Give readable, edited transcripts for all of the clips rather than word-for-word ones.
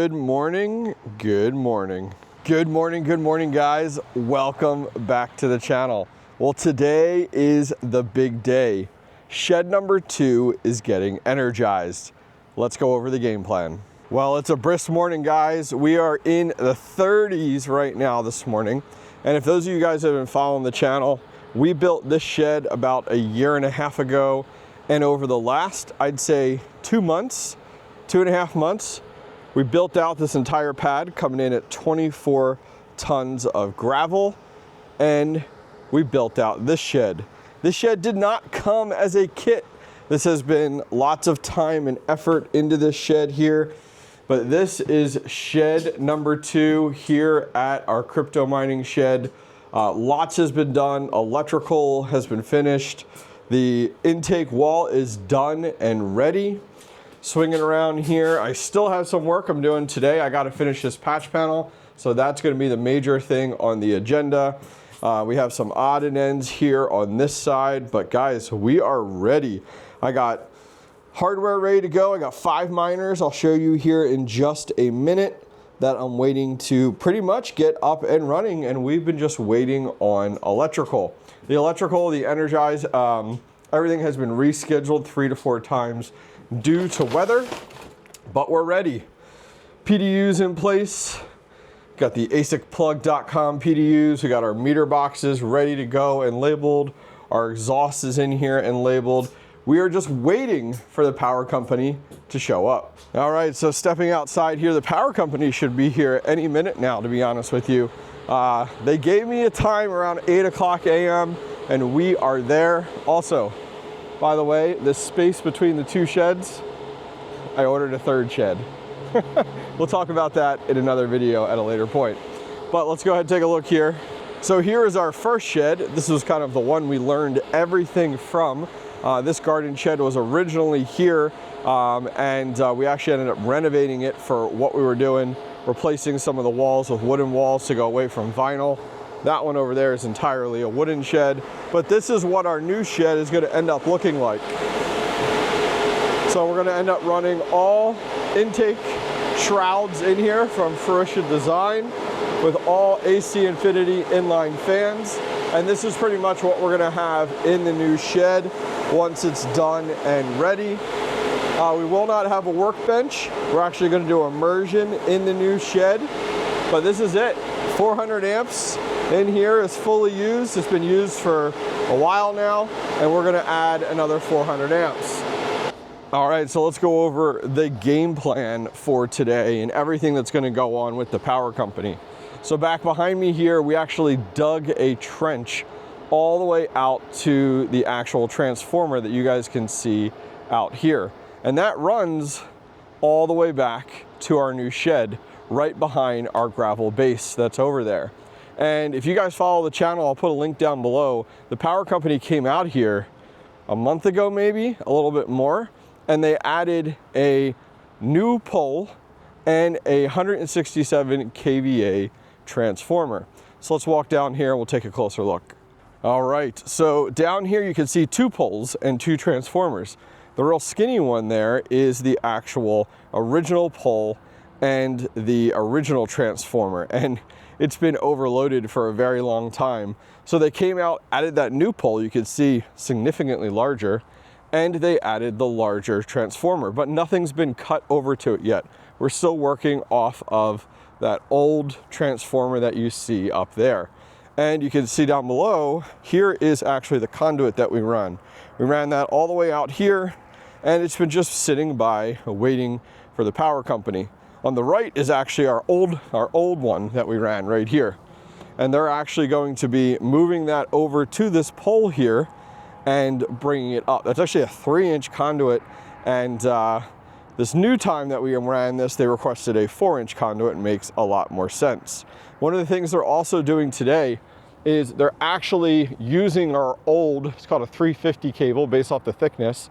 Good morning, good morning. Good morning, good morning, guys. Welcome back to the channel. Well, today is the big day. Shed number 2 is getting energized. Let's go over the game plan. Well, it's a brisk morning, guys. We are in the 30s right now this morning. And if those of you guys have been following the channel, we built this shed about a year and a half ago. And over the last, I'd say 2 months, 2.5 months, we built out this entire pad coming in at 24 tons of gravel, and we built out this shed. This shed did not come as a kit. This has been lots of time and effort into this shed here, but this is shed number 2 here at our crypto mining shed. Lots has been done. Electrical has been finished. The intake wall is done and ready. Swinging around here, I still have some work I'm doing today. I got to finish this patch panel, so that's going to be the major thing on the agenda. We have some odd and ends here on this side, but guys, we are ready. I got hardware ready to go. I got 5 miners. I'll show you here in just a minute that I'm waiting to pretty much get up and running, and we've been just waiting on electrical. The electrical, the Energize, everything has been rescheduled 3 to 4 times due to weather, but we're ready. PDUs in place. Got the ASICplug.com PDUs. We got our meter boxes ready to go and labeled. Our exhaust is in here and labeled. We are just waiting for the power company to show up. All right, so stepping outside here, the power company should be here any minute now, to be honest with you. They gave me a time around 8 o'clock a.m. and we are there. Also, by the way, this space between the 2 sheds, I ordered a 3rd shed. We'll talk about that in another video at a later point. But let's go ahead and take a look here. So here is our first shed. This was kind of the one we learned everything from. This garden shed was originally here, and we actually ended up renovating it for what we were doing, replacing some of the walls with wooden walls to go away from vinyl. That one over there is entirely a wooden shed, but this is what our new shed is going to end up looking like. So we're going to end up running all intake shrouds in here from Fruition Design with all AC Infinity inline fans. And this is pretty much what we're going to have in the new shed once it's done and ready. We will not have a workbench. We're actually going to do immersion in the new shed, but this is it. 400 amps in here is fully used. It's been used for a while now, and we're going to add another 400 amps. All right, so let's go over the game plan for today and everything that's going to go on with the power company. So back behind me here, we actually dug a trench all the way out to the actual transformer that you guys can see out here. And that runs all the way back to our new shed right behind our gravel base that's over there. And if you guys follow the channel, I'll put a link down below. The power company came out here a month ago, maybe a little bit more, and they added a new pole and a 167 kVA transformer. So let's walk down here and we'll take a closer look. All right, so down here you can see 2 poles and 2 transformers. The real skinny one there is the actual original pole and the original transformer, and it's been overloaded for a very long time. So they came out, added that new pole, you can see significantly larger, and they added the larger transformer, but nothing's been cut over to it yet. We're still working off of that old transformer that you see up there. And you can see down below, here is actually the conduit that we run. We ran that all the way out here, and it's been just sitting by waiting for the power company. On the right is actually our old one that we ran right here. And they're actually going to be moving that over to this pole here and bringing it up. That's actually a 3-inch conduit, and this new time that we ran this, they requested a 4-inch conduit. It makes a lot more sense. One of the things they're also doing today is they're actually using our old, it's called a 350 cable based off the thickness,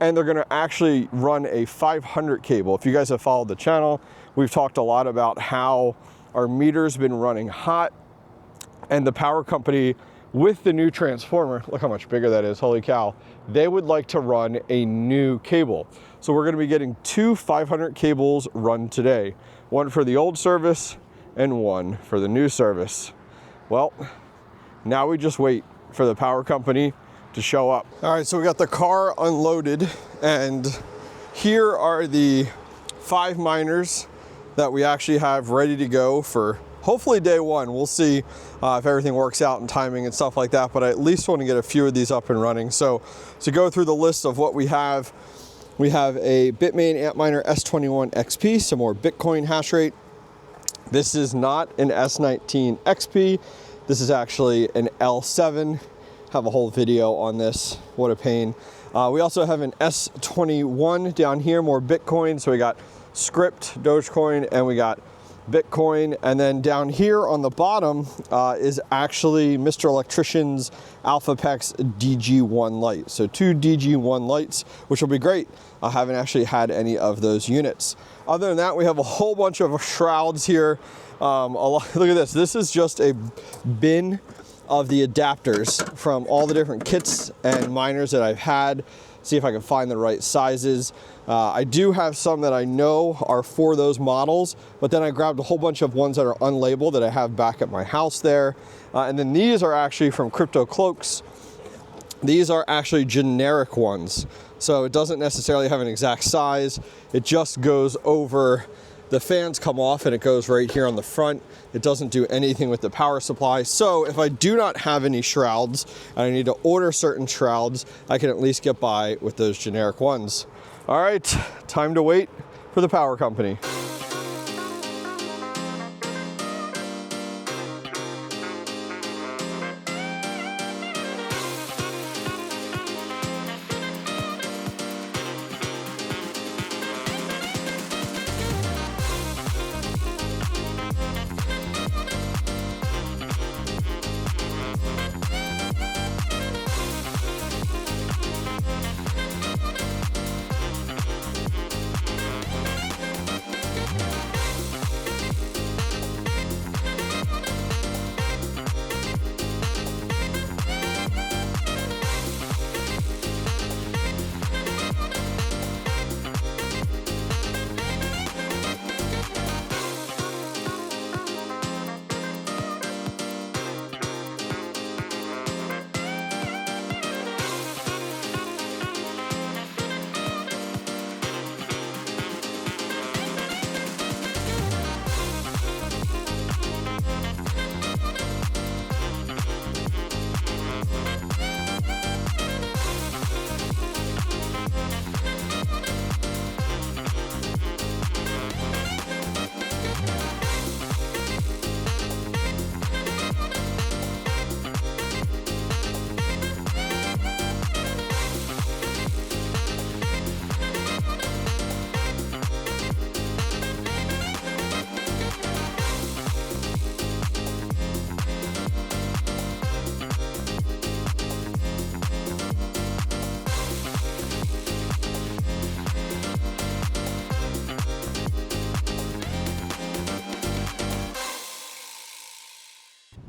and they're going to actually run a 500 cable. If you guys have followed the channel, we've talked a lot about how our meter's been running hot, and the power company with the new transformer, look how much bigger that is, holy cow, they would like to run a new cable. So we're gonna be getting 2 500 cables run today. One for the old service and one for the new service. Well, now we just wait for the power company to show up. All right, so we got the car unloaded, and here are the 5 miners that we actually have ready to go for hopefully day one. We'll see if everything works out in timing and stuff like that, but I at least want to get a few of these up and running. So to go through the list of what we have a Bitmain Antminer S21 XP, some more Bitcoin hash rate. This is not an S19 XP. This is actually an L7. Have a whole video on this. What a pain. We also have an S21 down here, more Bitcoin. So we got Script, Dogecoin, and we got Bitcoin. And then down here on the bottom is actually Mr. Electrician's AlphaPex DG1 light. So 2 DG1 lights, which will be great. I haven't actually had any of those units. Other than that, we have a whole bunch of shrouds here. Look at this. This is just a bin of the adapters from all the different kits and miners that I've had. See if I can find the right sizes. I do have some that I know are for those models, but then I grabbed a whole bunch of ones that are unlabeled that I have back at my house there. And then these are actually from Crypto Cloaks. These are actually generic ones. So it doesn't necessarily have an exact size. It just goes over, the fans come off and it goes right here on the front. It doesn't do anything with the power supply. So if I do not have any shrouds and I need to order certain shrouds, I can at least get by with those generic ones. All right, time to wait for the power company.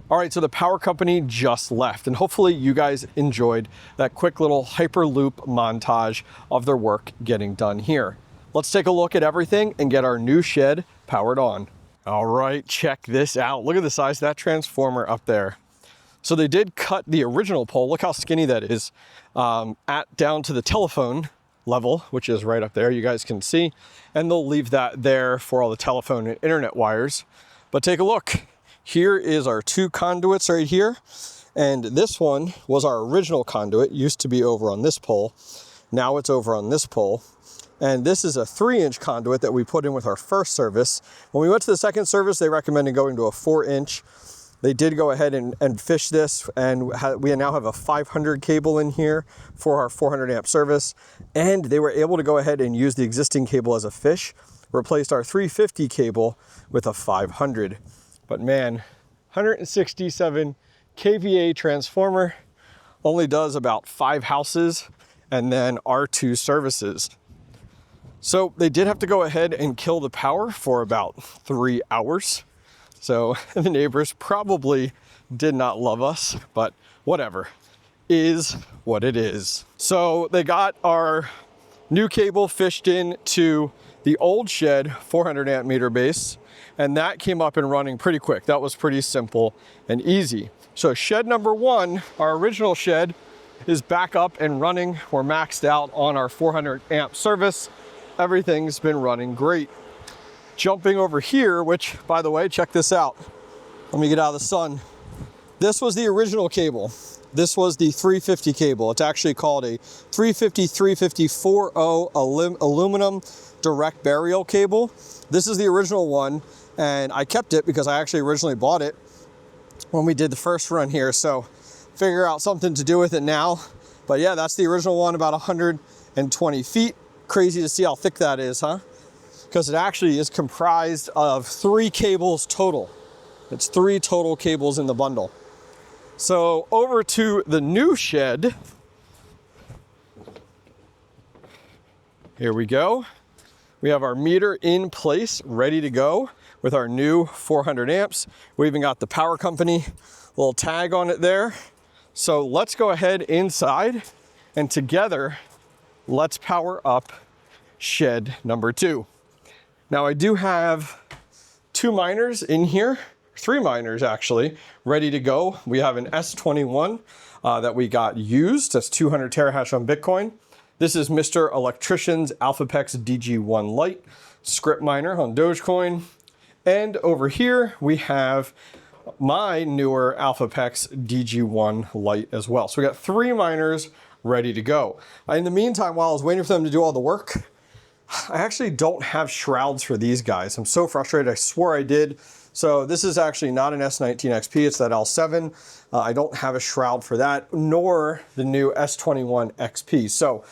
All right, so the power company just left, and hopefully you guys enjoyed that quick little Hyperloop montage of their work getting done here. Let's take a look at everything and get our new shed powered on. All right, check this out. Look at the size of that transformer up there. So they did cut the original pole. Look how skinny that is, down to the telephone level, which is right up there, you guys can see. And they'll leave that there for all the telephone and internet wires. But take a look. Here is our 2 conduits right here. And this one was our original conduit, used to be over on this pole. Now it's over on this pole. And this is a 3-inch conduit that we put in with our first service. When we went to the second service, they recommended going to a 4-inch. They did go ahead and fish this, and we now have a 500 cable in here for our 400 amp service. And they were able to go ahead and use the existing cable as a fish, replaced our 350 cable with a 500. But man, 167 kVA transformer only does about 5 houses and then our 2 services. So they did have to go ahead and kill the power for about 3 hours. So the neighbors probably did not love us, but whatever, is what it is. So they got our New cable fished in to the old shed 400 amp meter base, and that came up and running pretty quick. That was pretty simple and easy. So shed number 1, our original shed, is back up and running. We're maxed out on our 400 amp service. Everything's been running great. Jumping over here, which, by the way, check this out. Let me get out of the sun. This was the original cable. This was the 350 cable. It's actually called a 350/350/40 aluminum direct burial cable. This is the original one, and I kept it because I actually originally bought it when we did the first run here. So figure out something to do with it now. But yeah, that's the original one, about 120 feet. Crazy to see how thick that is, huh? Because it actually is comprised of 3 cables total. It's 3 total cables in the bundle. So over to the new shed. Here we go. We have our meter in place, ready to go with our new 400 amps. We even got the power company little tag on it there. So let's go ahead inside, and together, let's power up shed number 2. Now I do have 2 miners in here, 3 miners actually, ready to go. We have an S21 that we got used. That's 200 terahash on Bitcoin. This is Mr. Electrician's AlphaPex DG1 Lite script miner on Dogecoin. And over here we have my newer AlphaPex DG1 Lite as well. So we got 3 miners ready to go. In the meantime, while I was waiting for them to do all the work, I actually don't have shrouds for these guys. I'm so frustrated. I swore I did. So this is actually not an S19 XP, it's that L7. I don't have a shroud for that, nor the new S21 XP. So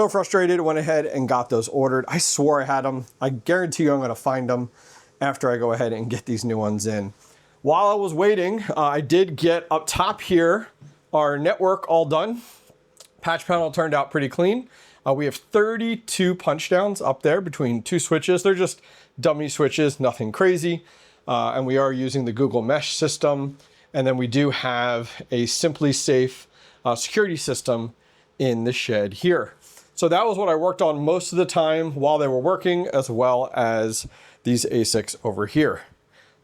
frustrated, went ahead and got those ordered. I swore I had them. I guarantee you I'm gonna find them after I go ahead and get these new ones in. While I was waiting, I did get up top here our network all done. Patch panel turned out pretty clean. We have 32 punch downs up there between 2 switches. They're just dummy switches, nothing crazy. And we are using the Google Mesh system. And then we do have a Simply Safe security system in the shed here. So that was what I worked on most of the time while they were working, as well as these ASICs over here.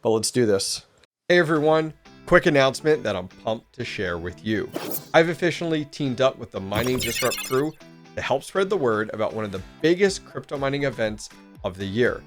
But let's do this. Hey everyone, quick announcement that I'm pumped to share with you. I've officially teamed up with the Mining Disrupt crew to help spread the word about one of the biggest crypto mining events of the year.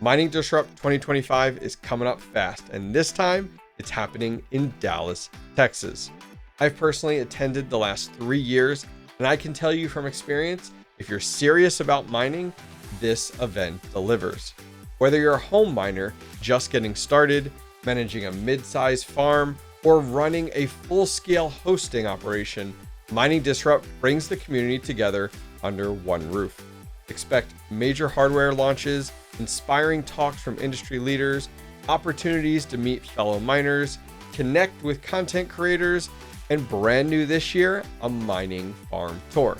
Mining Disrupt 2025 is coming up fast, and this time it's happening in Dallas, Texas. I've personally attended the last 3 years, and I can tell you from experience, if you're serious about mining, this event delivers. Whether you're a home miner just getting started, managing a mid-sized farm, or running a full-scale hosting operation, Mining Disrupt brings the community together under one roof. Expect major hardware launches, inspiring talks from industry leaders, opportunities to meet fellow miners, connect with content creators, and brand new this year, a mining farm tour.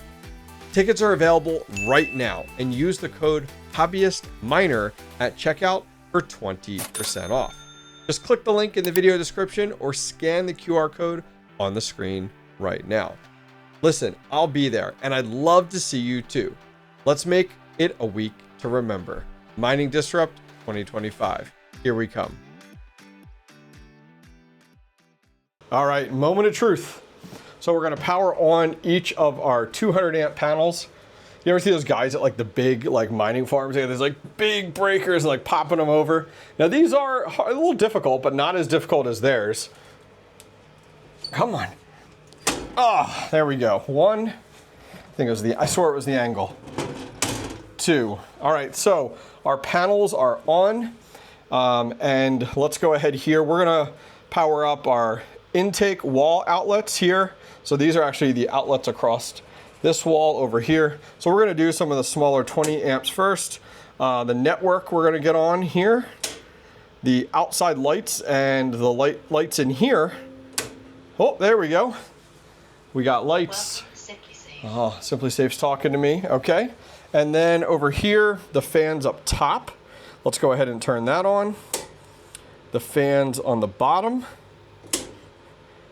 Tickets are available right now, and use the code HobbyistMiner at checkout for 20% off. Just click the link in the video description or scan the QR code on the screen right now. Listen, I'll be there, and I'd love to see you too. Let's make it a week to remember. Mining Disrupt 2025. Here we come. All right, moment of truth. So we're gonna power on each of our 200 amp panels. You ever see those guys at like the big like mining farms? They have these like big breakers and like popping them over. Now these are a little difficult, but not as difficult as theirs. Come on. Ah, there we go. 1, I think it was I swear it was the angle. 2. All right, so our panels are on, and let's go ahead here. We're gonna power up our intake wall outlets here. So these are actually the outlets across this wall over here. So we're gonna do some of the smaller 20 amps first. The network we're gonna get on here. The outside lights and the lights in here. Oh, there we go. We got lights. Oh, Simply Safe's talking to me, okay. And then over here, the fans up top. Let's go ahead and turn that on. The fans on the bottom.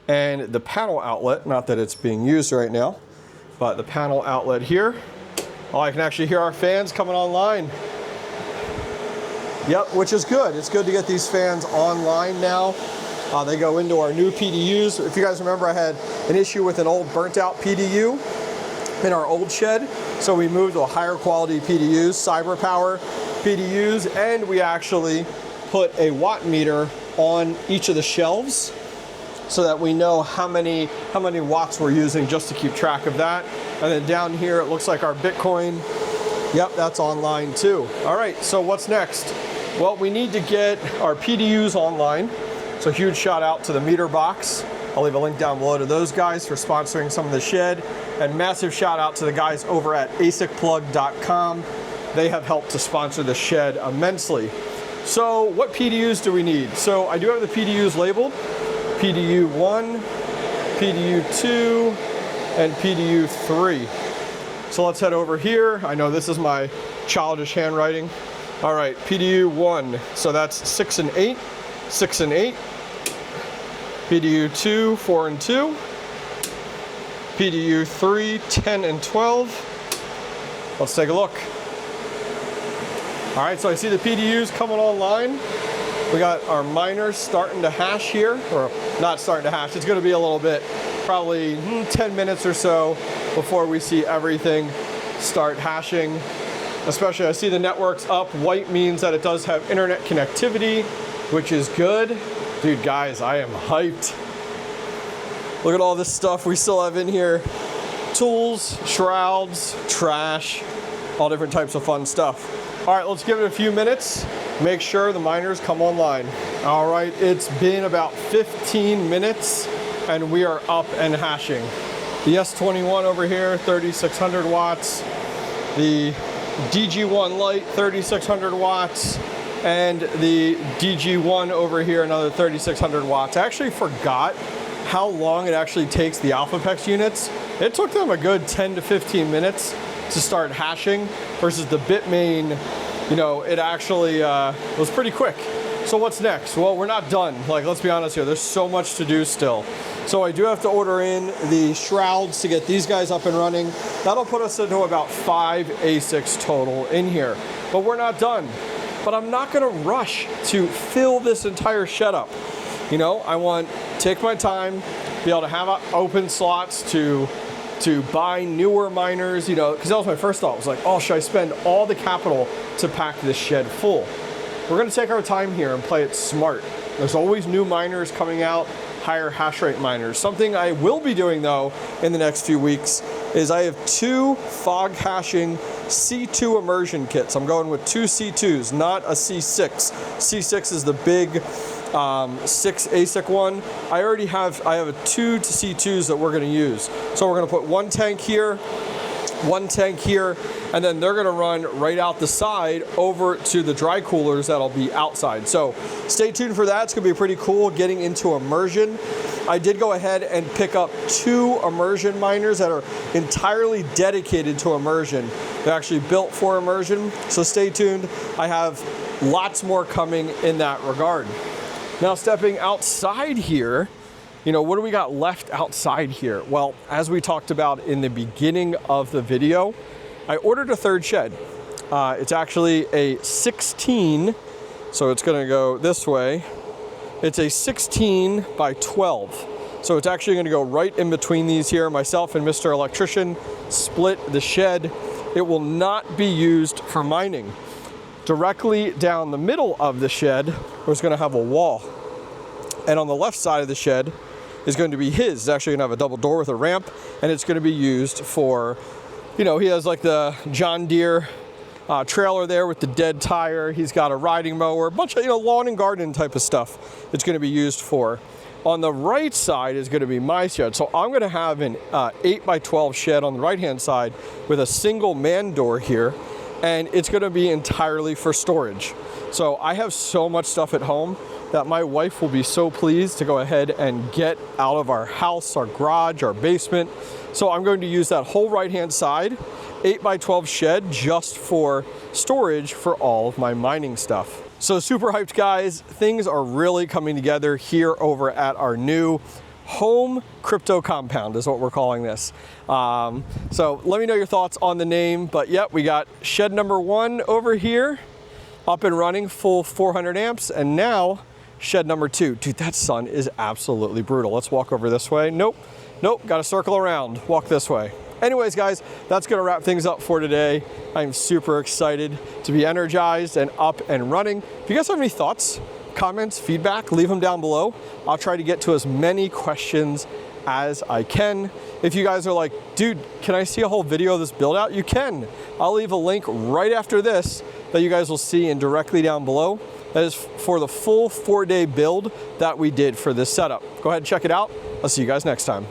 And the panel outlet, not that it's being used right now, but the panel outlet here. Oh, I can actually hear our fans coming online. Yep, which is good. It's good to get these fans online now. They go into our new PDUs. If you guys remember, I had an issue with an old burnt out PDU in our old shed. So we moved to a higher quality PDUs, cyber power PDUs, and we actually put a watt meter on each of the shelves so that we know how many watts we're using, just to keep track of that. And then down here, it looks like our Bitcoin. Yep, that's online too. All right, so what's next? Well, we need to get our PDUs online. So huge shout out to the Meter Box. I'll leave a link down below to those guys for sponsoring some of the shed. And massive shout out to the guys over at ASICplug.com. They have helped to sponsor the shed immensely. So what PDUs do we need? So I do have the PDUs labeled. PDU 1, PDU 2, and PDU 3. So let's head over here. I know this is my childish handwriting. All right, PDU 1, so that's 6 and 8, 6 and 8. PDU 2, 4 and 2. PDU 3, 10 and 12. Let's take a look. All right, so I see the PDUs coming online. We got our miners starting to hash here, or not starting to hash. It's gonna be a little bit, probably 10 minutes or so before we see everything start hashing. Especially, I see the network's up. White means that it does have internet connectivity, which is good. Dude, guys, I am hyped. Look at all this stuff we still have in here. Tools, shrouds, trash, all different types of fun stuff. All right, let's give it a few minutes. Make sure the miners come online. All right, it's been about 15 minutes and we are up and hashing. The S21 over here, 3,600 watts. The DG1 Lite, 3,600 watts. And the DG1 over here, another 3,600 watts. I actually forgot how long it actually takes the AlphaPex units. It took them a good 10 to 15 minutes to start hashing versus the Bitmain, you know, it actually was pretty quick. So what's next? Well, we're not done. Like, let's be honest here, there's so much to do still. So I do have to order in the shrouds to get these guys up and running. That'll put us into about 5 ASICs total in here. But we're not done. But I'm not gonna rush to fill this entire shed up. You know, I want to take my time, be able to have open slots to buy newer miners, you know, because that was my first thought. It was like, oh, should I spend all the capital to pack this shed full? We're gonna take our time here and play it smart. There's always new miners coming out, higher hash rate miners. Something I will be doing though in the next few weeks is I have 2 fog hashing C2 immersion kits. I'm going with 2 C2s, not a C6. C6 is the big 6 ASIC one. I have a 2 C2s that we're gonna use. So we're gonna put 1 tank here, 1 tank here, and then they're gonna run right out the side over to the dry coolers that'll be outside. So stay tuned for that. It's gonna be pretty cool getting into immersion. I did go ahead and pick up 2 immersion miners that are entirely dedicated to immersion. They're actually built for immersion, so stay tuned. I have lots more coming in that regard. Now stepping outside here, you know, what do we got left outside here? Well, as we talked about in the beginning of the video, I ordered a 3rd shed. It's actually a 16, so it's gonna go this way. It's a 16 by 12. So it's actually gonna go right in between these here. Myself and Mr. Electrician split the shed. It will not be used for mining. Directly down the middle of the shed, we're gonna have a wall. And on the left side of the shed is going to be his. It's actually gonna have a double door with a ramp, and it's gonna be used for, you know, he has like the John Deere trailer there with the dead tire. He's got a riding mower, a bunch of, you know, lawn and garden type of stuff it's gonna be used for. On the right side is gonna be my shed. So I'm gonna have an 8 by 12 shed on the right-hand side with a single man door here, and it's gonna be entirely for storage. So I have so much stuff at home that my wife will be so pleased to go ahead and get out of our house, our garage, our basement. So I'm going to use that whole right-hand side, 8 by 12 shed, just for storage for all of my mining stuff. So super hyped, guys. Things are really coming together here over at our new home crypto compound is what we're calling this. So let me know your thoughts on the name. But yep, we got shed number 1 over here, up and running, full 400 amps, and now shed number 2. Dude, that sun is absolutely brutal. Let's walk over this way. Nope, got to circle around, walk this way. Anyways, guys, that's gonna wrap things up for today. I'm super excited to be energized and up and running. If you guys have any thoughts, comments, feedback, leave them down below. I'll try to get to as many questions as I can. If you guys are like, dude, can I see a whole video of this build out? You can. I'll leave a link right after this that you guys will see and directly down below. That is for the full 4-day build that we did for this setup. Go ahead and check it out. I'll see you guys next time.